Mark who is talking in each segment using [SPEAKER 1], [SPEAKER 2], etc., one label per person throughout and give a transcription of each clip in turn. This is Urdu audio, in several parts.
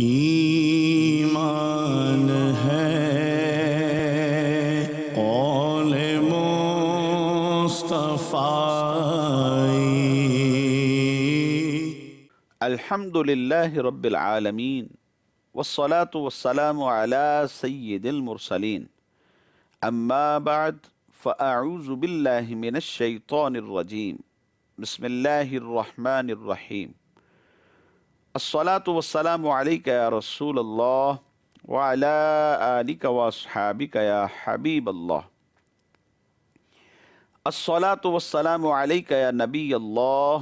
[SPEAKER 1] ایمان ہے قول مصطفی۔
[SPEAKER 2] الحمدللہ رب العالمین والصلاة والسلام علی سید المرسلین، اما بعد فاعوذ باللہ من الشیطان الرجیم، بسم اللہ الرحمن الرحیم۔ الصلاة والسلام علیک یا رسول اللہ وعلی آلک واصحابک یا حبیب اللہ۔ الصلاة والسلام علیک یا نبی اللہ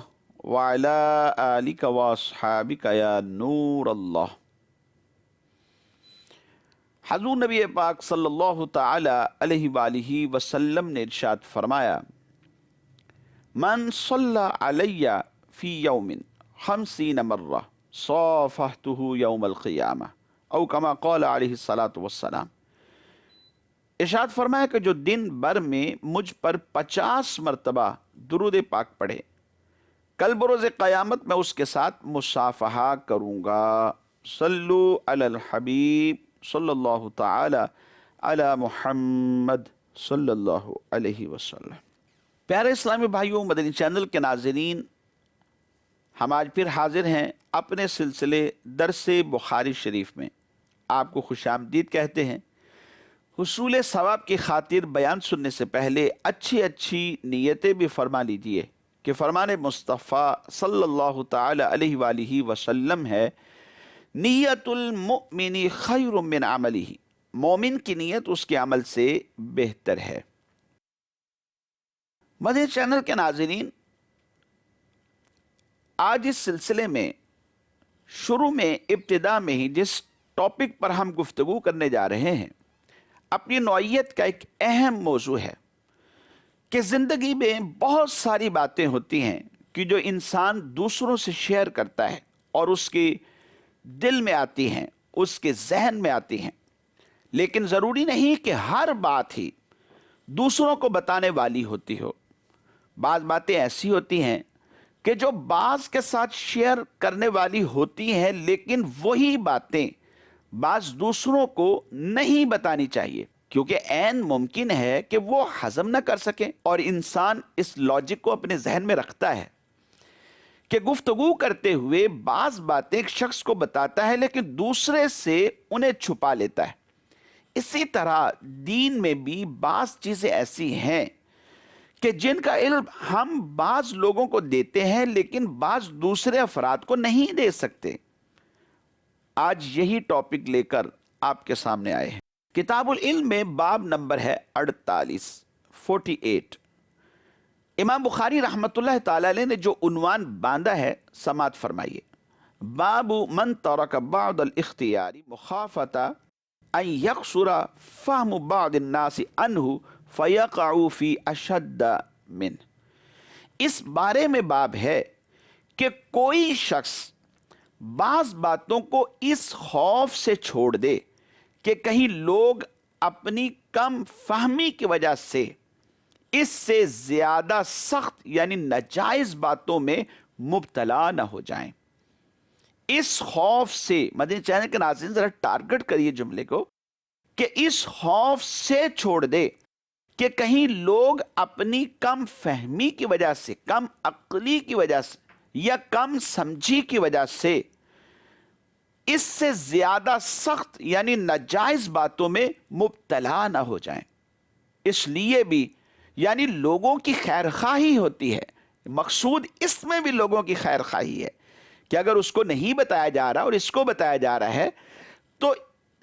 [SPEAKER 2] وعلی آلک واصحابک یا نور اللہ۔ حضور نبی پاک صلی اللہ تعالی علیہ وآلہ وسلم نے ارشاد فرمایا، من صلی علی فی یوم 50 مرہ صافحتہ یوم القیامہ، او کما قال علیہ الصلاۃ والسلام۔ ارشاد فرمایا کہ جو دن بھر میں مجھ پر 50 مرتبہ درود پاک پڑھے، کل بروز قیامت میں اس کے ساتھ مصافحہ کروں گا۔ صلو علی الحبیب صلی اللہ تعالی علی محمد صلی اللہ علیہ وسلم۔ پیارے اسلامی بھائیوں، مدنی چینل کے ناظرین، ہم آج پھر حاضر ہیں اپنے سلسلے درس بخاری شریف میں۔ آپ کو خوش آمدید کہتے ہیں۔ حصول ثواب کی خاطر بیان سننے سے پہلے اچھی نیتیں بھی فرما لیجئے کہ فرمان مصطفیٰ صلی اللہ تعالی علیہ وآلہ وسلم ہے، نیت المؤمن خیر من عملہ، مومن کی نیت اس کے عمل سے بہتر ہے۔ مدنی چینل کے ناظرین، آج اس سلسلے میں شروع میں ابتدا میں ہی جس ٹاپک پر ہم گفتگو کرنے جا رہے ہیں، اپنی نوعیت کا ایک اہم موضوع ہے کہ زندگی میں بہت ساری باتیں ہوتی ہیں کہ جو انسان دوسروں سے شیئر کرتا ہے اور اس کے دل میں آتی ہیں، اس کے ذہن میں آتی ہیں، لیکن ضروری نہیں کہ ہر بات ہی دوسروں کو بتانے والی ہوتی ہو۔ بعض باتیں ایسی ہوتی ہیں کہ جو بعض کے ساتھ شیئر کرنے والی ہوتی ہیں، لیکن وہی باتیں بعض دوسروں کو نہیں بتانی چاہیے، کیونکہ عین ممکن ہے کہ وہ ہضم نہ کر سکیں۔ اور انسان اس لاجک کو اپنے ذہن میں رکھتا ہے کہ گفتگو کرتے ہوئے بعض باتیں ایک شخص کو بتاتا ہے لیکن دوسرے سے انہیں چھپا لیتا ہے۔ اسی طرح دین میں بھی بعض چیزیں ایسی ہیں کہ جن کا علم ہم بعض لوگوں کو دیتے ہیں لیکن بعض دوسرے افراد کو نہیں دے سکتے۔ آج یہی ٹاپک لے کر آپ کے سامنے آئے ہیں۔ کتاب العلم میں باب نمبر ہے 48۔ امام بخاری رحمۃ اللہ تعالی علیہ نے جو عنوان باندھا ہے، سماعت فرمائیے۔ باب من ترک بعض الاختیار مخافۃ ان یقصر فہم بعض الناس عنہ فیقع فی اشد منہ۔ اس بارے میں باب ہے کہ کوئی شخص بعض باتوں کو اس خوف سے چھوڑ دے کہ کہیں لوگ اپنی کم فہمی کی وجہ سے اس سے زیادہ سخت یعنی ناجائز باتوں میں مبتلا نہ ہو جائیں۔ اس خوف سے، مدنی چینل کے ناظرین ذرا ٹارگٹ کریے جملے کو، کہ اس خوف سے چھوڑ دے کہ کہیں لوگ اپنی کم فہمی کی وجہ سے، کم عقلی کی وجہ سے یا کم سمجھی کی وجہ سے اس سے زیادہ سخت یعنی ناجائز باتوں میں مبتلا نہ ہو جائیں۔ اس لیے بھی یعنی لوگوں کی خیر خواہی ہوتی ہے، مقصود اس میں بھی لوگوں کی خیر خواہی ہے کہ اگر اس کو نہیں بتایا جا رہا اور اس کو بتایا جا رہا ہے تو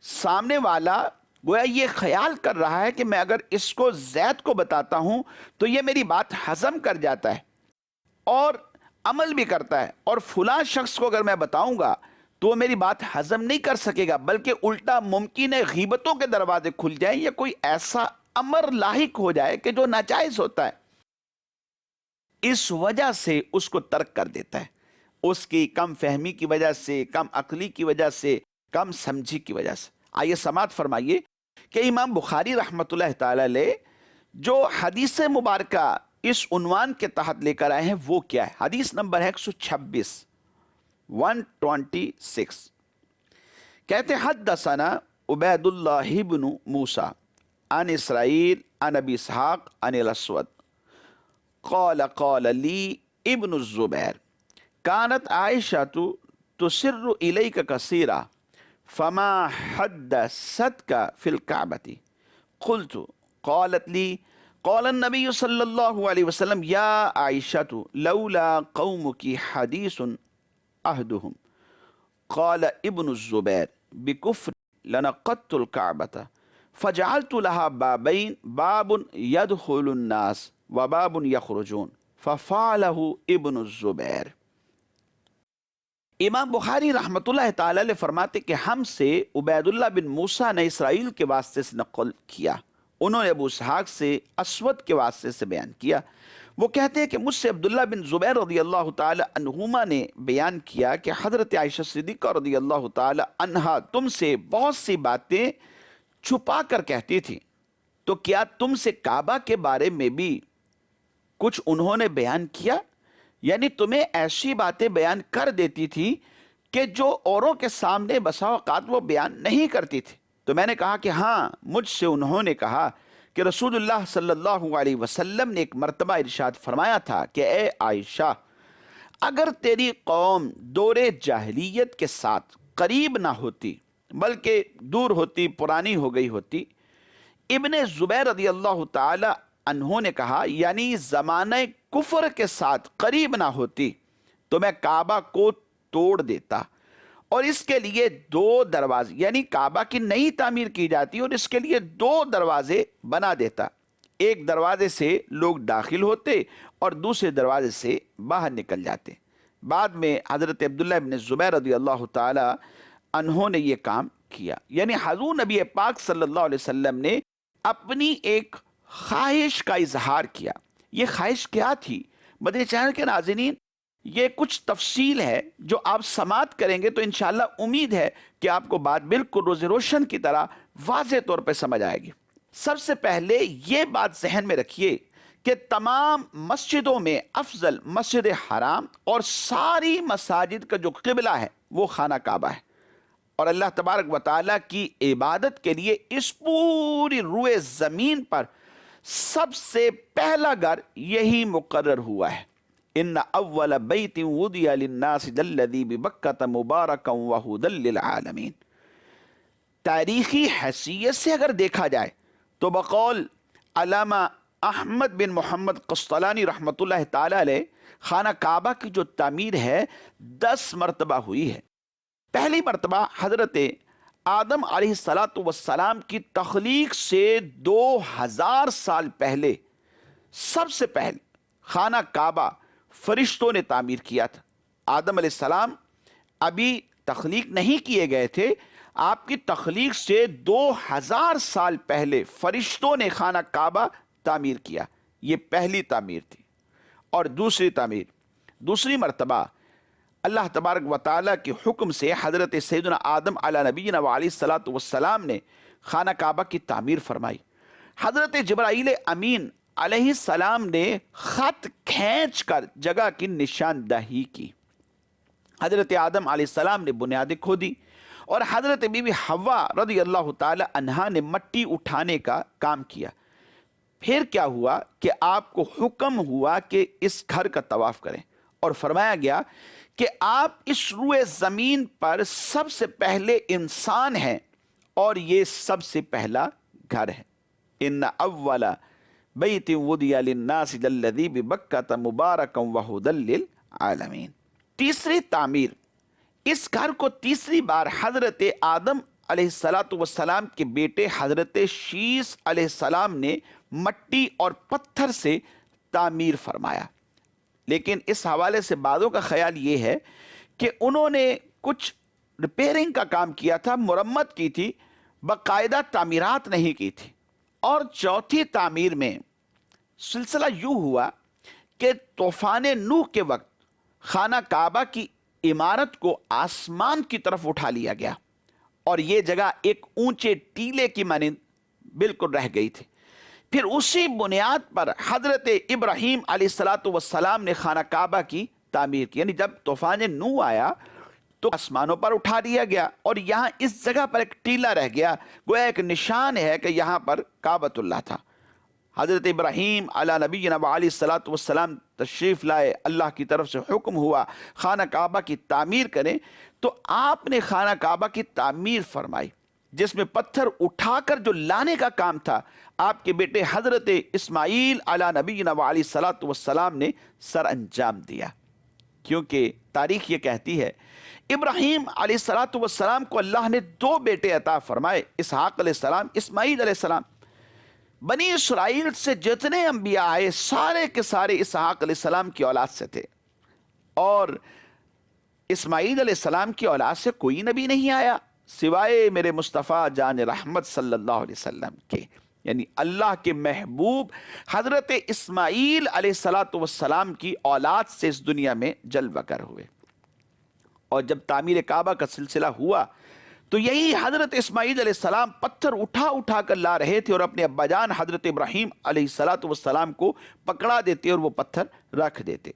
[SPEAKER 2] سامنے والا گویا یہ خیال کر رہا ہے کہ میں اگر اس کو زید کو بتاتا ہوں تو یہ میری بات ہضم کر جاتا ہے اور عمل بھی کرتا ہے، اور فلاں شخص کو اگر میں بتاؤں گا تو وہ میری بات ہضم نہیں کر سکے گا، بلکہ الٹا ممکن ہے غیبتوں کے دروازے کھل جائیں یا کوئی ایسا امر لاحق ہو جائے کہ جو ناجائز ہوتا ہے۔ اس وجہ سے اس کو ترک کر دیتا ہے، اس کی کم فہمی کی وجہ سے، کم عقلی کی وجہ سے، کم سمجھی کی وجہ سے۔ آئیے سماعت فرمائیے کہ امام بخاری رحمۃ اللہ تعالی علیہ جو حدیث مبارکہ اس عنوان کے تحت لے کر آئے ہیں وہ کیا ہے؟ حدیث نمبر ہے 126۔ کہتے حدثنا عبید اللہ بن موسیٰ عن اسرائیل عن ابی اسحاق عن الاسود قال قال لی ابن الزبیر كانت عائشة تسر إليك كثيرا فما حدثتك في الكعبة قلت قالت لي قال النبي صلى الله عليه وسلم يا عائشة لولا قومك حديث عهدهم قال ابن الزبير بكفر لنقضت الكعبة فجعلت لها بابين باب يدخل الناس وباب يخرجون ففعله ابن الزبير۔ امام بخاری رحمۃ اللہ تعالی علیہ فرماتے کہ ہم سے عبید اللہ بن موسیٰ نے اسرائیل کے واسطے سے نقل کیا، انہوں نے ابو اسحاق سے اسود کے واسطے سے بیان کیا۔ وہ کہتے ہیں کہ مجھ سے عبداللہ بن زبیر رضی اللہ تعالی عنہما نے بیان کیا کہ حضرت عائشہ صدیقہ رضی اللہ تعالی عنہا تم سے بہت سی باتیں چھپا کر کہتی تھی، تو کیا تم سے کعبہ کے بارے میں بھی کچھ انہوں نے بیان کیا؟ یعنی تمہیں ایسی باتیں بیان کر دیتی تھی کہ جو اوروں کے سامنے بسا اوقات وہ بیان نہیں کرتی تھی۔ تو میں نے کہا کہ ہاں، مجھ سے انہوں نے کہا کہ رسول اللہ صلی اللہ علیہ وسلم نے ایک مرتبہ ارشاد فرمایا تھا کہ اے عائشہ، اگر تیری قوم دور جاہلیت کے ساتھ قریب نہ ہوتی بلکہ دور ہوتی، پرانی ہو گئی ہوتی۔ ابن زبیر رضی اللہ تعالی انہوں نے کہا یعنی زمانہ کفر کے ساتھ قریب نہ ہوتی تو میں کعبہ کو توڑ دیتا اور اس کے لیے دو دروازے، یعنی کعبہ کی نئی تعمیر کی جاتی اور اس کے لیے دو دروازے بنا دیتا، ایک دروازے سے لوگ داخل ہوتے اور دوسرے دروازے سے باہر نکل جاتے۔ بعد میں حضرت عبداللہ بن زبیر رضی اللہ تعالی انہوں نے یہ کام کیا، یعنی حضور نبی پاک صلی اللہ علیہ وسلم نے اپنی ایک خواہش کا اظہار کیا۔ یہ خواہش کیا تھی؟ مدنی چینل کے ناظرین، یہ کچھ تفصیل ہے جو آپ سماعت کریں گے تو انشاءاللہ امید ہے کہ آپ کو بات بالکل روز روشن کی طرح واضح طور پہ سمجھ آئے گی۔ سب سے پہلے یہ بات ذہن میں رکھیے کہ تمام مسجدوں میں افضل مسجد حرام اور ساری مساجد کا جو قبلہ ہے وہ خانہ کعبہ ہے، اور اللہ تبارک و تعالیٰ کی عبادت کے لیے اس پوری روئے زمین پر سب سے پہلا گھر یہی مقرر ہوا ہے۔ ان اول بیت وضع للناس الذی ببکۃ مبارکا وہدی للعالمین۔ تاریخی حیثیت سے اگر دیکھا جائے تو بقول علامہ احمد بن محمد قسطلانی رحمۃ اللہ تعالی علیہ خانہ کعبہ کی جو تعمیر ہے 10 مرتبہ ہوئی ہے۔ پہلی مرتبہ حضرت آدم علیہ السلام کی تخلیق سے 2000 سال پہلے سب سے پہلے خانہ کعبہ فرشتوں نے تعمیر کیا تھا۔ آدم علیہ السلام ابھی تخلیق نہیں کیے گئے تھے، آپ کی تخلیق سے 2000 سال پہلے فرشتوں نے خانہ کعبہ تعمیر کیا۔ یہ پہلی تعمیر تھی۔ اور دوسری مرتبہ اللہ تبارک و تعالیٰ کے حکم سے حضرت سیدنا آدم علی نبینا علیہ السلام نے خانہ کعبہ کی تعمیر فرمائی۔ حضرت جبرائیل امین علیہ السلام نے خط کھینچ کر جگہ کی نشاندہی کی۔ حضرت آدم علیہ السلام نے بنیادیں کھودی اور حضرت بی بی حوا رضی اللہ تعالی عنہا نے مٹی اٹھانے کا کام کیا۔ پھر کیا ہوا کہ آپ کو حکم ہوا کہ اس گھر کا طواف کریں، اور فرمایا گیا کہ آپ اس روئے زمین پر سب سے پہلے انسان ہیں اور یہ سب سے پہلا گھر ہے۔ ان اول بیت وضع للناس الذی ببکۃ مبارکا وہدی للعالمین۔ تیسری تعمیر، اس گھر کو تیسری بار حضرت آدم علیہ السلام کے بیٹے حضرت شیس علیہ السلام نے مٹی اور پتھر سے تعمیر فرمایا۔ لیکن اس حوالے سے بعضوں کا خیال یہ ہے کہ انہوں نے کچھ ریپیئرنگ کا کام کیا تھا، مرمت کی تھی، باقاعدہ تعمیرات نہیں کی تھی۔ اور چوتھی تعمیر میں سلسلہ یوں ہوا کہ طوفان نوح کے وقت خانہ کعبہ کی عمارت کو آسمان کی طرف اٹھا لیا گیا اور یہ جگہ ایک اونچے ٹیلے کی مانند بالکل رہ گئی تھی۔ پھر اسی بنیاد پر حضرت ابراہیم علیہ السلام نے خانہ کعبہ کی تعمیر کی، یعنی جب طوفان نوح آیا تو آسمانوں پر اٹھا دیا گیا اور یہاں اس جگہ پر ایک ٹیلا رہ گیا، گویا ایک نشان ہے کہ یہاں پر کعبۃ اللہ تھا۔ حضرت ابراہیم علی نبینا علیہ الصلوۃ والسلام تشریف لائے، اللہ کی طرف سے حکم ہوا خانہ کعبہ کی تعمیر کریں، تو آپ نے خانہ کعبہ کی تعمیر فرمائی، جس میں پتھر اٹھا کر جو لانے کا کام تھا آپ کے بیٹے حضرت اسماعیل علی نبینا علیہ الصلوۃ والسلام نے سر انجام دیا۔ کیونکہ تاریخ یہ کہتی ہے ابراہیم علیہ الصلوۃ والسلام کو اللہ نے 2 بیٹے عطا فرمائے، اسحاق علیہ السلام، اسماعیل علیہ السلام۔ بنی اسرائیل سے جتنے انبیاء آئے سارے کے سارے اسحاق علیہ السلام کی اولاد سے تھے، اور اسماعیل علیہ السلام کی اولاد سے کوئی نبی نہیں آیا سوائے میرے مصطفیٰ جان رحمت صلی اللہ علیہ وسلم کے، یعنی اللہ کے محبوب حضرت اسماعیل علیہ الصلوۃ والسلام کی اولاد سے اس دنیا میں جلوہ گر ہوئے۔ اور جب تعمیر کعبہ کا سلسلہ ہوا تو یہی حضرت اسماعیل علیہ السلام پتھر اٹھا اٹھا کر لا رہے تھے اور اپنے ابا جان حضرت ابراہیم علیہ الصلوۃ والسلام کو پکڑا دیتے اور وہ پتھر رکھ دیتے۔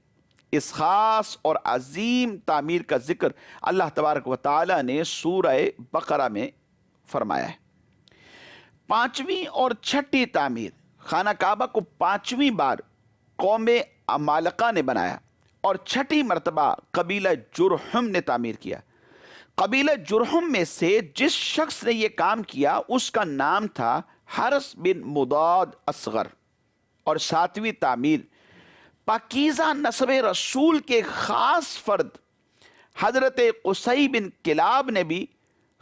[SPEAKER 2] اس خاص اور عظیم تعمیر کا ذکر اللہ تبارک و تعالی نے سورہ بقرہ میں فرمایا ہے۔ 5ویں اور 6ٹھی تعمیر، خانہ کعبہ کو 5ویں بار قوم عمالقہ نے بنایا اور 6ٹھی مرتبہ قبیلہ جرہم نے تعمیر کیا۔ قبیلہ جرہم میں سے جس شخص نے یہ کام کیا اس کا نام تھا حرس بن مضاد اصغر۔ اور 7ویں تعمیر پاکیزہ نسب رسول کے خاص فرد حضرت قصی بن کلاب نے بھی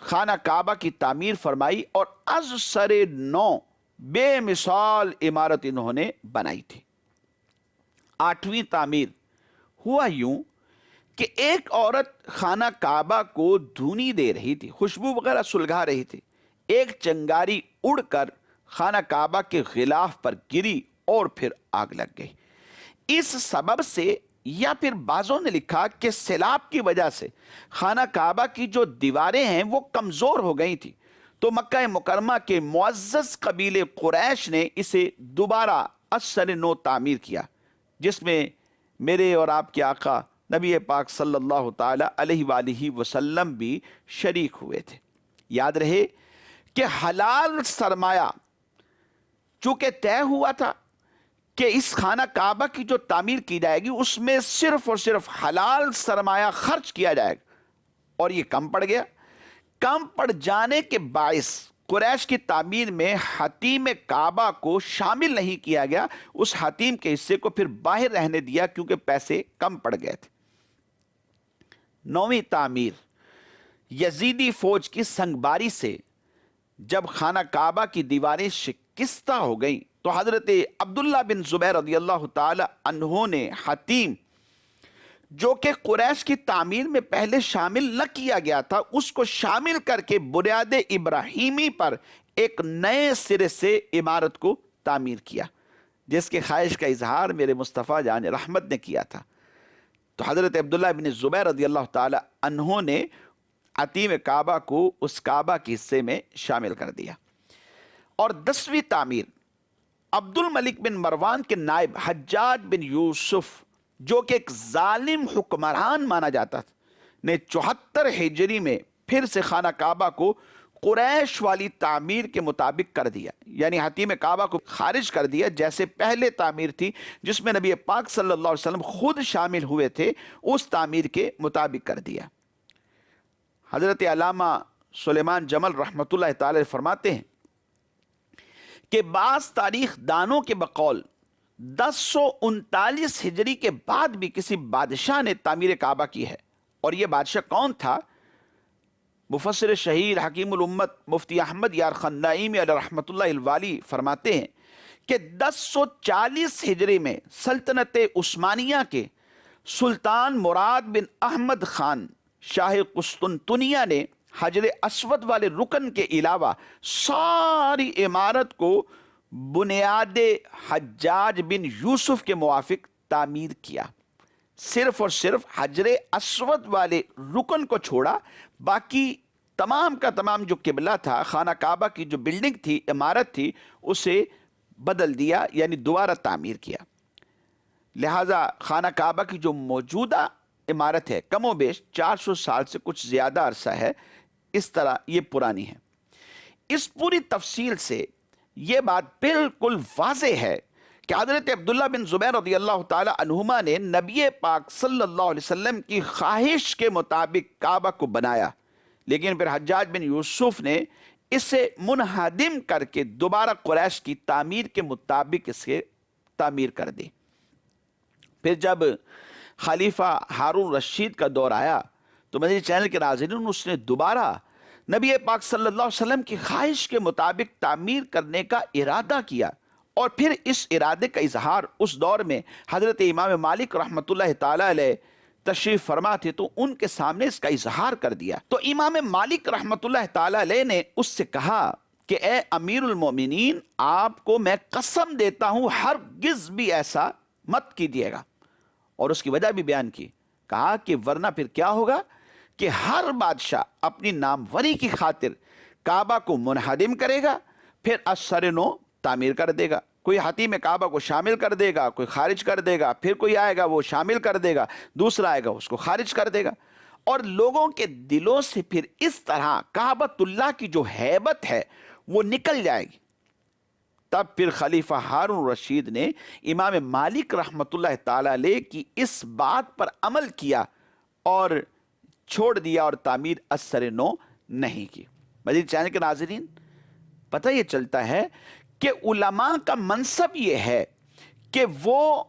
[SPEAKER 2] خانہ کعبہ کی تعمیر فرمائی اور از سر نو بے مثال عمارت انہوں نے بنائی تھی۔ 8ویں تعمیر ہوا یوں کہ ایک عورت خانہ کعبہ کو دھونی دے رہی تھی، خوشبو وغیرہ سلگا رہی تھی، ایک چنگاری اڑ کر خانہ کعبہ کے غلاف پر گری اور پھر آگ لگ گئی۔ اس سبب سے یا پھر بعضوں نے لکھا کہ سیلاب کی وجہ سے خانہ کعبہ کی جو دیواریں ہیں وہ کمزور ہو گئی تھی، تو مکہ مکرمہ کے معزز قبیلے قریش نے اسے دوبارہ از سر نو تعمیر کیا، جس میں میرے اور آپ کے آقا نبی پاک صلی اللہ تعالی علیہ وآلہ وسلم بھی شریک ہوئے تھے۔ یاد رہے کہ حلال سرمایہ چونکہ طے ہوا تھا کہ اس خانہ کعبہ کی جو تعمیر کی جائے گی اس میں صرف اور صرف حلال سرمایہ خرچ کیا جائے گا، اور یہ کم پڑ گیا۔ کم پڑ جانے کے باعث قریش کی تعمیر میں حتیم کعبہ کو شامل نہیں کیا گیا، اس حتیم کے حصے کو پھر باہر رہنے دیا کیونکہ پیسے کم پڑ گئے تھے۔ 9ویں تعمیر یزیدی فوج کی سنگباری سے جب خانہ کعبہ کی دیواریں شکستہ ہو گئیں تو حضرت عبداللہ بن زبیر رضی اللہ تعالی عنہ نے حتیم جو کہ قریش کی تعمیر میں پہلے شامل نہ کیا گیا تھا اس کو شامل کر کے بنیاد ابراہیمی پر ایک نئے سرے سے عمارت کو تعمیر کیا، جس کے خواہش کا اظہار میرے مصطفیٰ جان رحمت نے کیا تھا۔ تو حضرت عبداللہ بن زبیر رضی اللہ تعالی عنہ نے عتیم کعبہ کو اس کعبہ کے حصے میں شامل کر دیا۔ اور 10ویں تعمیر عبد الملک بن مروان کے نائب حجاج بن یوسف جو کہ ایک ظالم حکمران مانا جاتا تھا نے 74 ہجری میں پھر سے خانہ کعبہ کو قریش والی تعمیر کے مطابق کر دیا، یعنی حتیم کعبہ کو خارج کر دیا جیسے پہلے تعمیر تھی جس میں نبی پاک صلی اللہ علیہ وسلم خود شامل ہوئے تھے، اس تعمیر کے مطابق کر دیا۔ حضرت علامہ سلیمان جمل رحمۃ اللہ تعالی فرماتے ہیں کہ بعض تاریخ دانوں کے بقول 1039 ہجری کے بعد بھی کسی بادشاہ نے تعمیر کعبہ کی ہے، اور یہ بادشاہ کون تھا؟ مفسر شہیر حکیم الامت مفتی احمد یار خنائمی علیہ رحمۃ اللہ الوالی فرماتے ہیں کہ 1040 ہجری میں سلطنت عثمانیہ کے سلطان مراد بن احمد خان شاہ قسطنطنیہ نے حجر اسود والے رکن کے علاوہ ساری عمارت کو بنیاد حجاج بن یوسف کے موافق تعمیر کیا، صرف اور صرف حجر اسود والے رکن کو چھوڑا، باقی تمام کا تمام جو قبلہ تھا، خانہ کعبہ کی جو بلڈنگ تھی، عمارت تھی، اسے بدل دیا، یعنی دوبارہ تعمیر کیا۔ لہٰذا خانہ کعبہ کی جو موجودہ عمارت ہے، کم و بیش 400 سال سے کچھ زیادہ عرصہ ہے، اس طرح یہ پرانی ہے۔ اس پوری تفصیل سے یہ بات بالکل واضح ہے کہ حضرت عبداللہ بن زبیر رضی اللہ تعالی عنہما نے نبی پاک صلی اللہ علیہ وسلم کی خواہش کے مطابق کعبہ کو بنایا، لیکن پھر حجاج بن یوسف نے اسے منہدم کر کے دوبارہ قریش کی تعمیر کے مطابق اسے تعمیر کر دی۔ پھر جب خلیفہ ہارون رشید کا دور آیا تو مدنی چینل کے ناظرین اس نے دوبارہ نبی پاک صلی اللہ علیہ وسلم کی خواہش کے مطابق تعمیر کرنے کا ارادہ کیا، اور پھر اس ارادے کا اظہار اس دور میں حضرت امام مالک رحمۃ اللہ تعالی علیہ تشریف فرما تھے تو ان کے سامنے اس کا اظہار کر دیا۔ تو امام مالک رحمۃ اللہ تعالی علیہ نے اس سے کہا کہ اے امیر المومنین، آپ کو میں قسم دیتا ہوں ہرگز بھی ایسا مت کیجیے گا، اور اس کی وجہ بھی بیان کی، کہا کہ ورنہ پھر کیا ہوگا کہ ہر بادشاہ اپنی ناموری کی خاطر کعبہ کو منہدم کرے گا، پھر اثر نو تعمیر کر دے گا، کوئی حتیم کعبہ کو شامل کر دے گا، کوئی خارج کر دے گا، پھر کوئی آئے گا وہ شامل کر دے گا، دوسرا آئے گا اس کو خارج کر دے گا، اور لوگوں کے دلوں سے پھر اس طرح کعبۃ اللہ کی جو ہیبت ہے وہ نکل جائے گی۔ تب پھر خلیفہ ہارون رشید نے امام مالک رحمۃ اللہ تعالی علیہ کی اس بات پر عمل کیا اور چھوڑ دیا اور تعمیر اثر نو نہیں کی۔ مزید چینل کے ناظرین، پتہ یہ چلتا ہے کہ علماء کا منصب یہ ہے کہ وہ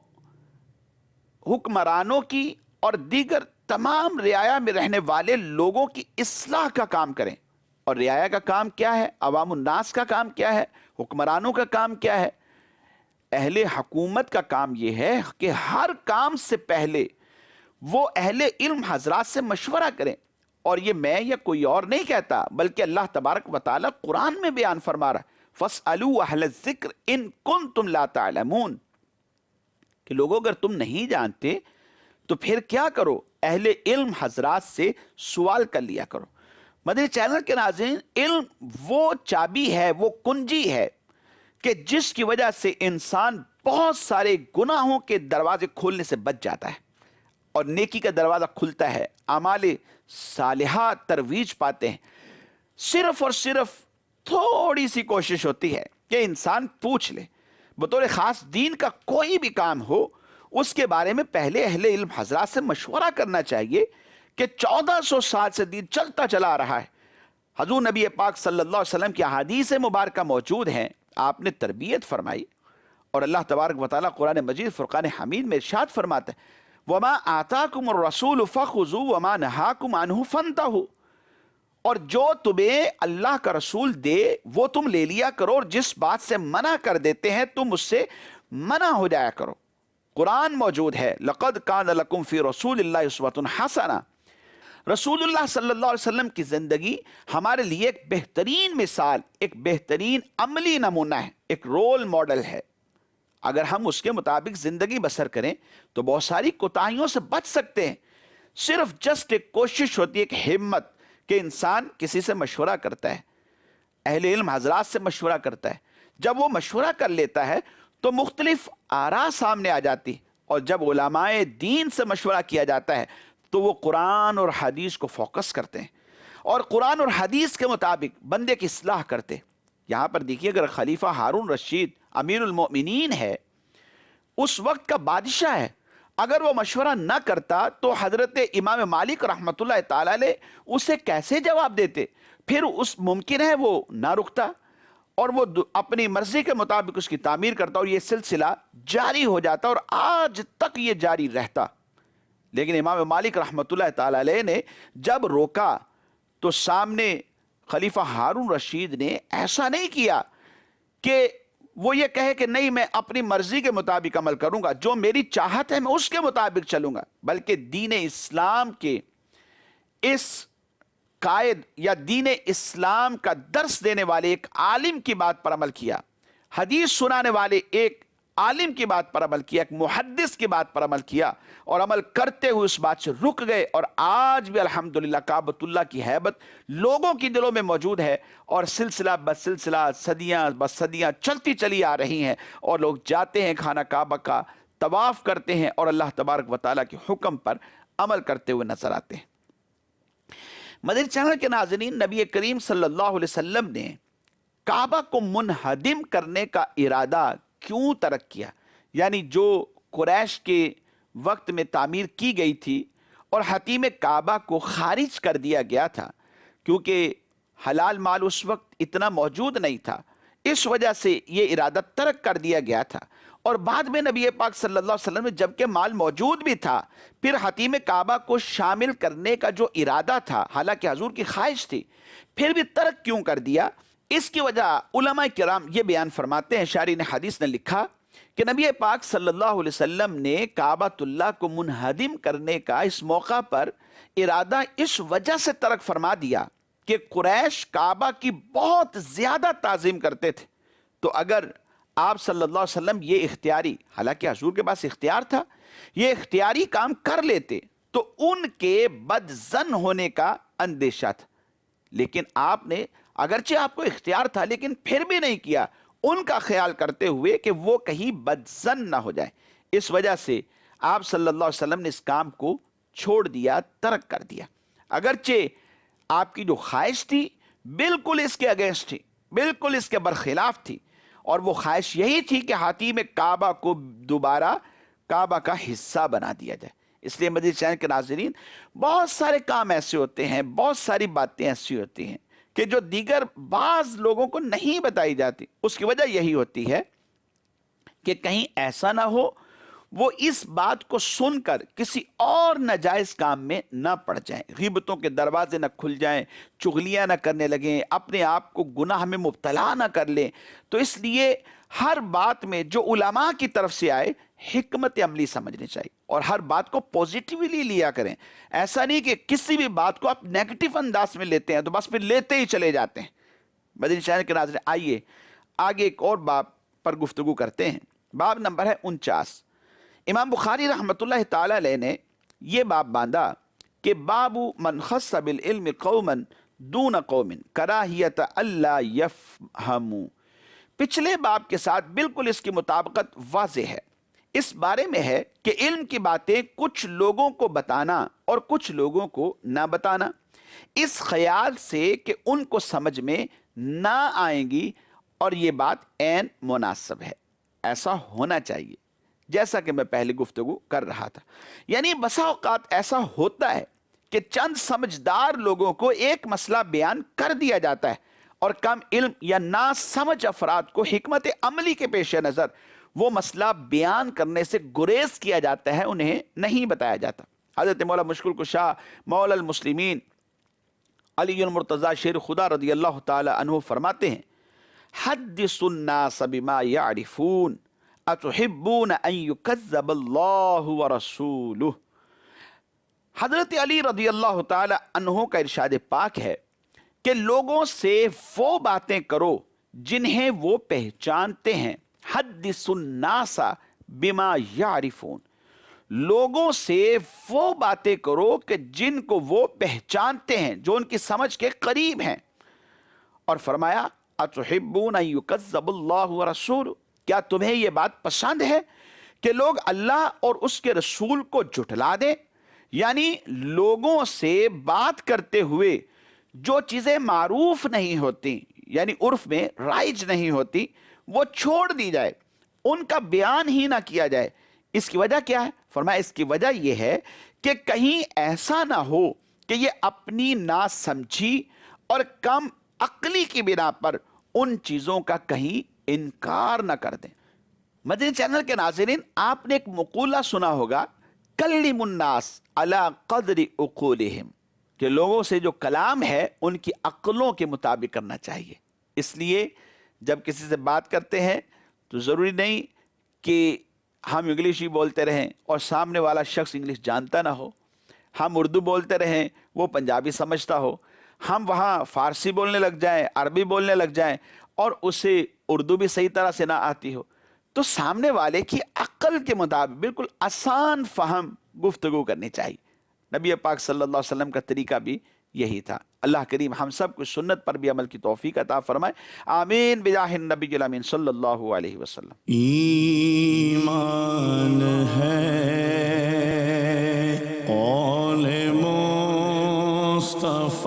[SPEAKER 2] حکمرانوں کی اور دیگر تمام رعایا میں رہنے والے لوگوں کی اصلاح کا کام کریں، اور رعایا کا کام کیا ہے، عوام الناس کا کام کیا ہے، حکمرانوں کا کام کیا ہے، اہل حکومت کا کام یہ ہے کہ ہر کام سے پہلے وہ اہل علم حضرات سے مشورہ کریں، اور یہ میں یا کوئی اور نہیں کہتا بلکہ اللہ تبارک و تعالی قرآن میں بیان فرما رہا ہے، فَاسْأَلُوا أَهْلَ الذِّكْرِ إِن كُنتُمْ لَا تَعْلَمُونَ، کہ لوگوں اگر تم نہیں جانتے تو پھر کیا کرو، اہل علم حضرات سے سوال کر لیا کرو۔ مدنی چینل کے ناظرین، علم وہ چابی ہے، وہ کنجی ہے کہ جس کی وجہ سے انسان بہت سارے گناہوں کے دروازے کھولنے سے بچ جاتا ہے اور نیکی کا دروازہ کھلتا ہے، اعمال صالحہ ترویج پاتے ہیں۔ صرف اور صرف تھوڑی سی کوشش ہوتی ہے کہ انسان پوچھ لے، بطور خاص دین کا کوئی بھی کام ہو اس کے بارے میں پہلے اہل علم حضرات سے مشورہ کرنا چاہیے کہ 1400 سال سے دین چلتا چلا آ رہا ہے۔ حضور نبی پاک صلی اللہ علیہ وسلم کی احادیث مبارکہ موجود ہیں، آپ نے تربیت فرمائی، اور اللہ تبارک و تعالیٰ قرآن مجید فرقان حمید میں ارشاد فرماتا ہے وَمَا آتَاكُمُ الرَّسُولُ فَخُذُوا وَمَا نَهَاكُمْ عَنْهُ فَانْتَهُوا، اور جو تمہیں اللہ کا رسول دے وہ تم لے لیا کرو، اور جس بات سے منع کر دیتے ہیں تم اس سے منع ہو جایا کرو۔ قرآن موجود ہے لَقَدْ كَانَ لَكُمْ فِي رَسُولِ اللَّهِ أُسْوَةٌ حَسَنَةٌ، رسول اللہ صلی اللہ علیہ وسلم کی زندگی ہمارے لیے ایک بہترین مثال، ایک بہترین عملی نمونہ ہے، ایک رول ماڈل ہے۔ اگر ہم اس کے مطابق زندگی بسر کریں تو بہت ساری کوتاہیوں سے بچ سکتے ہیں۔ صرف جسٹ ایک کوشش ہوتی ہے، ایک ہمت کہ انسان کسی سے مشورہ کرتا ہے، اہل علم حضرات سے مشورہ کرتا ہے۔ جب وہ مشورہ کر لیتا ہے تو مختلف آراء سامنے آ جاتی، اور جب علماء دین سے مشورہ کیا جاتا ہے تو وہ قرآن اور حدیث کو فوکس کرتے ہیں اور قرآن اور حدیث کے مطابق بندے کی اصلاح کرتے۔ یہاں پر دیکھیے، اگر خلیفہ ہارون رشید امیر المؤمنین ہے، اس وقت کا بادشاہ ہے، اگر وہ مشورہ نہ کرتا تو حضرت امام مالک رحمۃ اللہ تعالی علیہ اسے کیسے جواب دیتے؟ پھر اس ممکن ہے وہ نہ رکتا اور وہ اپنی مرضی کے مطابق اس کی تعمیر کرتا، اور یہ سلسلہ جاری ہو جاتا اور آج تک یہ جاری رہتا۔ لیکن امام مالک رحمۃ اللہ تعالی علیہ نے جب روکا تو سامنے خلیفہ ہارون رشید نے ایسا نہیں کیا کہ وہ یہ کہے کہ نہیں میں اپنی مرضی کے مطابق عمل کروں گا، جو میری چاہت ہے میں اس کے مطابق چلوں گا، بلکہ دین اسلام کے اس قائد یا دین اسلام کا درس دینے والے ایک عالم کی بات پر عمل کیا، حدیث سنانے والے ایک عالم کی بات پر عمل کیا، ایک محدث کی بات پر عمل کیا، اور عمل کرتے ہوئے اس بات سے رک گئے، اور آج بھی الحمدللہ کعبۃ اللہ کی ہیبت لوگوں کی دلوں میں موجود ہے، اور سلسلہ بسلسلہ صدیاں بس صدیاں چلتی چلی آ رہی ہیں، اور لوگ جاتے ہیں خانہ کعبہ کا طواف کرتے ہیں اور اللہ تبارک و تعالیٰ کے حکم پر عمل کرتے ہوئے نظر آتے ہیں۔ مدنی چینل کے ناظرین، نبی کریم صلی اللہ علیہ وسلم نے کعبہ کو منہدم کرنے کا ارادہ کیوں ترک کیا؟ یعنی جو قریش کے وقت میں تعمیر کی گئی تھی اور حتیم کعبہ کو خارج کر دیا گیا تھا، کیونکہ حلال مال اس وقت اتنا موجود نہیں تھا، اس وجہ سے یہ ارادہ ترک کر دیا گیا تھا۔ اور بعد میں نبی پاک صلی اللہ علیہ وسلم نے جبکہ مال موجود بھی تھا، پھر حتیم کعبہ کو شامل کرنے کا جو ارادہ تھا، حالانکہ حضور کی خواہش تھی، پھر بھی ترک کیوں کر دیا؟ اس کی وجہ علماء کرام یہ بیان فرماتے ہیں، شارحین حدیث نے لکھا کہ نبی پاک صلی اللہ علیہ وسلم نے کعبۃ اللہ کو منہدم کرنے کا اس موقع پر ارادہ اس وجہ سے ترک فرما دیا کہ قریش کعبہ کی بہت زیادہ تعظیم کرتے تھے، تو اگر آپ صلی اللہ علیہ وسلم یہ اختیاری، حالانکہ حضور کے پاس اختیار تھا، یہ اختیاری کام کر لیتے تو ان کے بد ظن ہونے کا اندیشہ تھا، لیکن آپ نے اگرچہ آپ کو اختیار تھا لیکن پھر بھی نہیں کیا، ان کا خیال کرتے ہوئے کہ وہ کہیں بد ظن نہ ہو جائے، اس وجہ سے آپ صلی اللہ علیہ وسلم نے اس کام کو چھوڑ دیا، ترک کر دیا۔ اگرچہ آپ کی جو خواہش تھی بالکل اس کے اگینسٹ تھی، بالکل اس کے برخلاف تھی، اور وہ خواہش یہی تھی کہ حتیم کعبہ کو دوبارہ کعبہ کا حصہ بنا دیا جائے۔ اس لیے مدنی چینل کے ناظرین، بہت سارے کام ایسے ہوتے ہیں، بہت ساری باتیں ایسی ہوتی ہیں کہ جو دیگر بعض لوگوں کو نہیں بتائی جاتی، اس کی وجہ یہی ہوتی ہے کہ کہیں ایسا نہ ہو وہ اس بات کو سن کر کسی اور ناجائز کام میں نہ پڑ جائیں، غیبتوں کے دروازے نہ کھل جائیں، چغلیاں نہ کرنے لگیں، اپنے آپ کو گناہ میں مبتلا نہ کر لیں۔ تو اس لیے ہر بات میں جو علماء کی طرف سے آئے حکمت عملی سمجھنی چاہیے، اور ہر بات کو پوزیٹیولی لیا کریں۔ ایسا نہیں کہ کسی بھی بات کو آپ نیگیٹو انداز میں لیتے ہیں تو بس پھر لیتے ہی چلے جاتے ہیں۔ مدنی چینل کے ناظرین، آئیے آگے ایک اور باب پر گفتگو کرتے ہیں۔ باب نمبر ہے 49۔ امام بخاری رحمۃ اللہ تعالی علیہ نے یہ باب باندھا کہ باب من خص بالعلم قوما دون قوم کراہیت اللہ یفہموا۔ پچھلے باب کے ساتھ بالکل اس کی مطابقت واضح ہے۔ اس بارے میں ہے کہ علم کی باتیں کچھ لوگوں کو بتانا اور کچھ لوگوں کو نہ بتانا، اس خیال سے کہ ان کو سمجھ میں نہ آئیں گی، اور یہ بات عین مناسب ہے، ایسا ہونا چاہیے، جیسا کہ میں پہلے گفتگو کر رہا تھا۔ یعنی بسا اوقات ایسا ہوتا ہے کہ چند سمجھدار لوگوں کو ایک مسئلہ بیان کر دیا جاتا ہے، اور کم علم یا نا سمجھ افراد کو حکمت عملی کے پیش نظر وہ مسئلہ بیان کرنے سے گریز کیا جاتا ہے، انہیں نہیں بتایا جاتا۔ حضرت مولا مشکل کشا مولا المسلمین علی المرتضی شیر خدا رضی اللہ تعالی عنہ فرماتے ہیں، حدث الناس بما یعرفون اتحبون ان یکذب اللہ ورسولہ۔ حضرت علی رضی اللہ تعالی عنہ کا ارشاد پاک ہے کہ لوگوں سے وہ باتیں کرو جنہیں وہ پہچانتے ہیں، حدث الناس بما یعرفون، لوگوں سے وہ باتیں کرو کہ جن کو وہ پہچانتے ہیں، جو ان کی سمجھ کے قریب ہیں۔ اور فرمایا اتحبون ان یکذب اللہ ورسولہ، کیا تمہیں یہ بات پسند ہے کہ لوگ اللہ اور اس کے رسول کو جھٹلا دیں؟ یعنی لوگوں سے بات کرتے ہوئے جو چیزیں معروف نہیں ہوتی، یعنی عرف میں رائج نہیں ہوتی، وہ چھوڑ دی جائے، ان کا بیان ہی نہ کیا جائے۔ اس کی وجہ کیا ہے؟ فرمایا اس کی وجہ یہ ہے کہ کہیں ایسا نہ ہو کہ یہ اپنی ناسمجھی اور کم عقلی کی بنا پر ان چیزوں کا کہیں انکار نہ کر دیں۔ مدنی چینل کے ناظرین، آپ نے ایک مقولہ سنا ہوگا، کلم الناس علی قدر عقولہم، کہ لوگوں سے جو کلام ہے ان کی عقلوں کے مطابق کرنا چاہیے۔ اس لیے جب کسی سے بات کرتے ہیں تو ضروری نہیں کہ ہم انگلش ہی بولتے رہیں اور سامنے والا شخص انگلش جانتا نہ ہو، ہم اردو بولتے رہیں وہ پنجابی سمجھتا ہو، ہم وہاں فارسی بولنے لگ جائیں، عربی بولنے لگ جائیں اور اسے اردو بھی صحیح طرح سے نہ آتی ہو، تو سامنے والے کی عقل کے مطابق بالکل آسان فہم گفتگو کرنی چاہیے۔ نبی پاک صلی اللہ علیہ وسلم کا طریقہ بھی یہی تھا۔ اللہ کریم ہم سب کو سنت پر بھی عمل کی توفیق عطا فرمائے، آمین بجاہ النبی الامین صلی اللہ علیہ وسلم۔
[SPEAKER 1] ایمان ہے قول مصطفیٰ